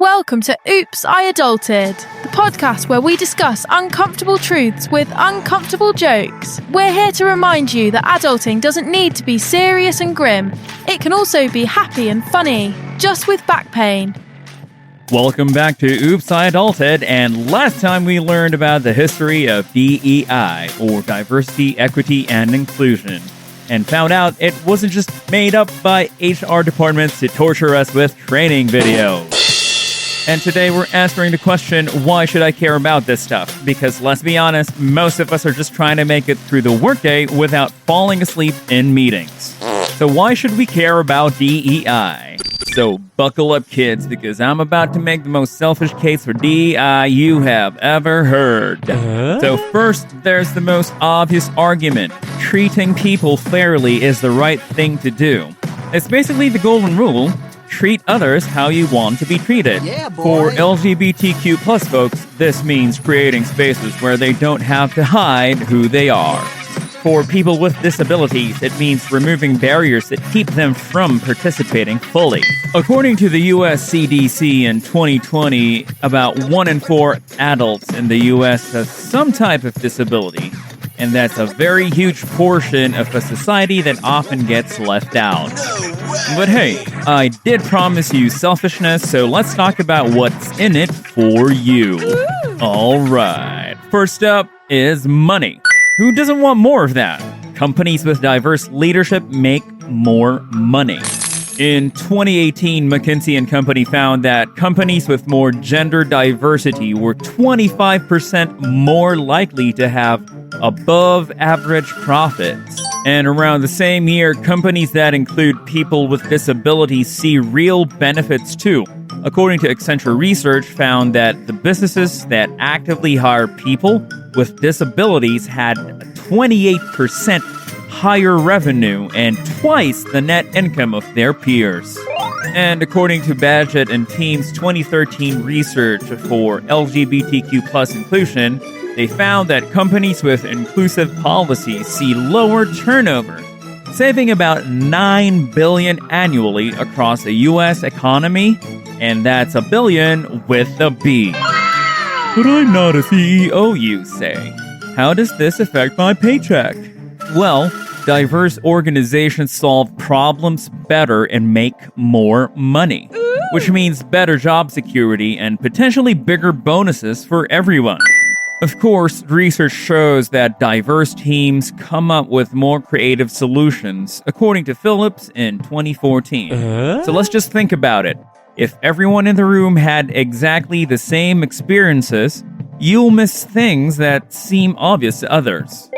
Welcome to Oops, I Adulted, the podcast where we discuss uncomfortable truths with uncomfortable jokes. We're here to remind you that adulting doesn't need to be serious and grim. It can also be happy and funny, just with back pain. Welcome back to Oops, I Adulted, and last time we learned about the history of DEI, or Diversity, Equity, and Inclusion, and found out it wasn't just made up by HR departments to torture us with training videos. And today we're answering the question, why should I care about this stuff? Because let's be honest, most of us are just trying to make it through the workday without falling asleep in meetings. So why should we care about DEI? So buckle up, kids, because I'm about to make the most selfish case for DEI you have ever heard. So first, there's the most obvious argument. Treating people fairly is the right thing to do. It's basically the golden rule. Treat others how you want to be treated. Yeah, boy. For LGBTQ plus folks, this means creating spaces where they don't have to hide who they are. For people with disabilities, it means removing barriers that keep them from participating fully. According to the US CDC in 2020, about 1 in 4 adults in the US has some type of disability. And that's a very huge portion of a society that often gets left out. But hey, I did promise you selfishness, so let's talk about what's in it for you. Alright, first up is money. Who doesn't want more of that? Companies with diverse leadership make more money. In 2018, McKinsey & Company found that companies with more gender diversity were 25% more likely to have above-average profits. And around the same year, companies that include people with disabilities see real benefits too. According to Accenture research, found that the businesses that actively hire people with disabilities had 28% higher revenue and twice the net income of their peers. And according to Badgett and Team's 2013 research for LGBTQ plus inclusion, they found that companies with inclusive policies see lower turnover, saving about $9 billion annually across the U.S. economy, and that's a billion with a B. But I'm not a CEO, you say. How does this affect my paycheck? Well, diverse organizations solve problems better and make more money, which means better job security and potentially bigger bonuses for everyone. Of course, research shows that diverse teams come up with more creative solutions, according to Phillips in 2014. So let's just think about it. If everyone in the room had exactly the same experiences, you'll miss things that seem obvious to others.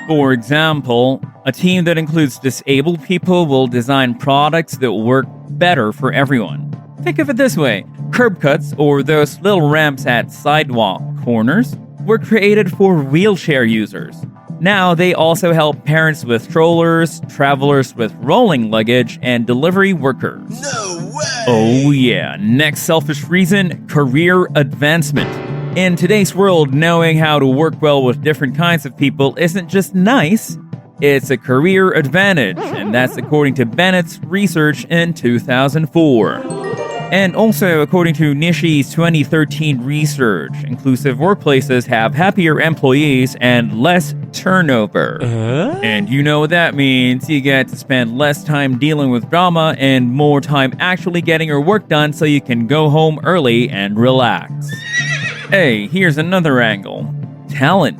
For example, a team that includes disabled people will design products that work better for everyone. Think of it this way. Curb cuts, or those little ramps at sidewalk corners, were created for wheelchair users. Now they also help parents with strollers, travelers with rolling luggage, and delivery workers. No way! Oh yeah, next selfish reason, career advancement. In today's world, knowing how to work well with different kinds of people isn't just nice, it's a career advantage, and that's according to Bennett's research in 2004. And also, according to Nishi's 2013 research, inclusive workplaces have happier employees and less turnover. And you know what that means. You get to spend less time dealing with drama and more time actually getting your work done so you can go home early and relax. Hey, here's another angle. Talent.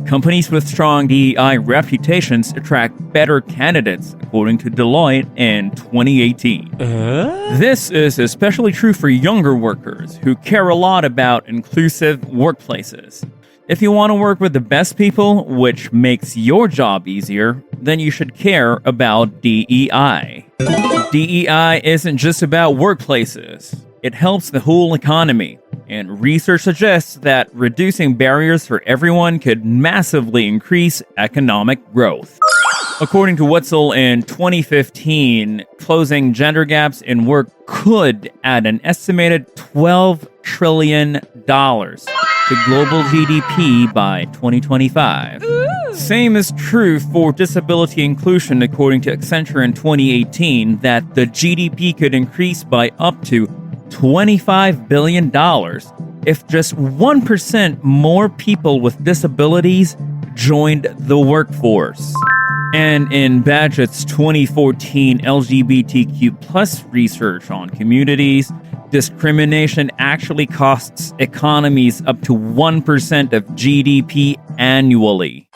Companies with strong DEI reputations attract better candidates, according to Deloitte in 2018. This is especially true for younger workers who care a lot about inclusive workplaces. If you want to work with the best people, which makes your job easier, then you should care about DEI. DEI isn't just about workplaces. It helps the whole economy. And research suggests that reducing barriers for everyone could massively increase economic growth. According to Wetzel in 2015, closing gender gaps in work could add an estimated $12 trillion to global GDP by 2025. Same is true for disability inclusion, according to Accenture in 2018, that the GDP could increase by up to $25 billion if just 1% more people with disabilities joined the workforce. And in Badgett's 2014 LGBTQ plus research on communities, discrimination actually costs economies up to 1% of GDP annually.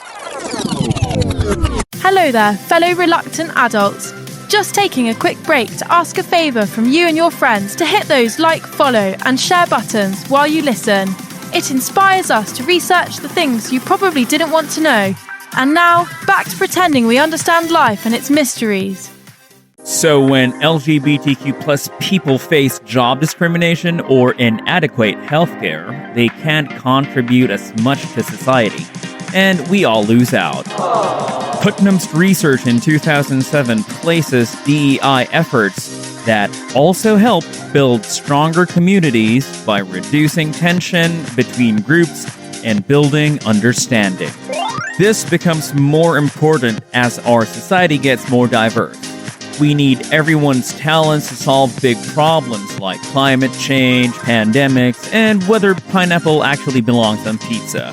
Hello there, fellow reluctant adults. Just taking a quick break to ask a favour from you and your friends to hit those like, follow and share buttons while you listen. It inspires us to research the things you probably didn't want to know. And now, back to pretending we understand life and its mysteries. So when LGBTQ plus people face job discrimination or inadequate healthcare, they can't contribute as much to society. And we all lose out. Putnam's research in 2007 places DEI efforts that also help build stronger communities by reducing tension between groups and building understanding. This becomes more important as our society gets more diverse. We need everyone's talents to solve big problems like climate change, pandemics, and whether pineapple actually belongs on pizza.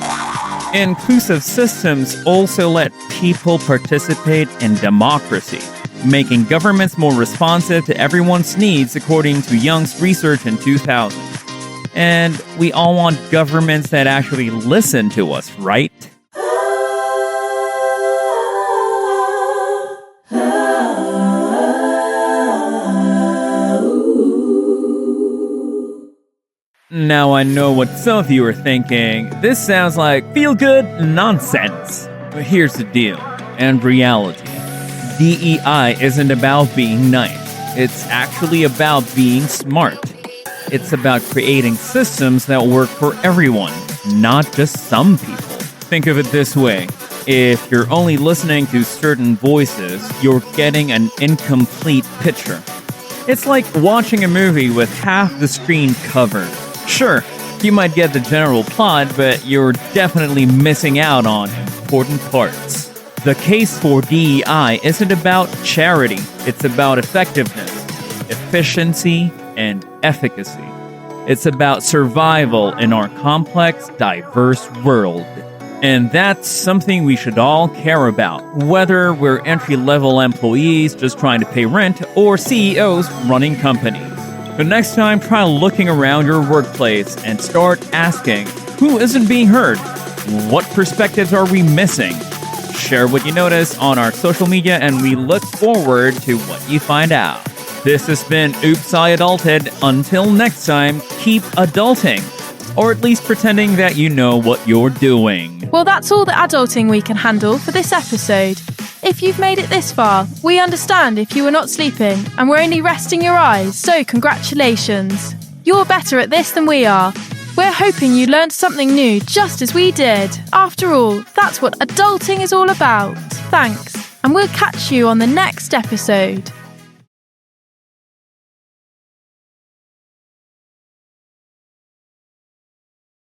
Inclusive systems also let people participate in democracy, making governments more responsive to everyone's needs according to Young's research in 2000. And we all want governments that actually listen to us, right? Now I know what some of you are thinking. This sounds like feel-good nonsense. But here's the deal, and reality. DEI isn't about being nice. It's actually about being smart. It's about creating systems that work for everyone, not just some people. Think of it this way. If you're only listening to certain voices, you're getting an incomplete picture. It's like watching a movie with half the screen covered. Sure, you might get the general plot, but you're definitely missing out on important parts. The case for DEI isn't about charity, it's about effectiveness, efficiency, and efficacy. It's about survival in our complex, diverse world. And that's something we should all care about, whether we're entry-level employees just trying to pay rent or CEOs running companies. But next time, try looking around your workplace and start asking, who isn't being heard? What perspectives are we missing? Share what you notice on our social media, and we look forward to what you find out. This has been Oops, I Adulted. Until next time, keep adulting. Or at least pretending that you know what you're doing. Well, that's all the adulting we can handle for this episode. If you've made it this far, we understand if you were not sleeping and were only resting your eyes, so congratulations. You're better at this than we are. We're hoping you learned something new just as we did. After all, that's what adulting is all about. Thanks, and we'll catch you on the next episode.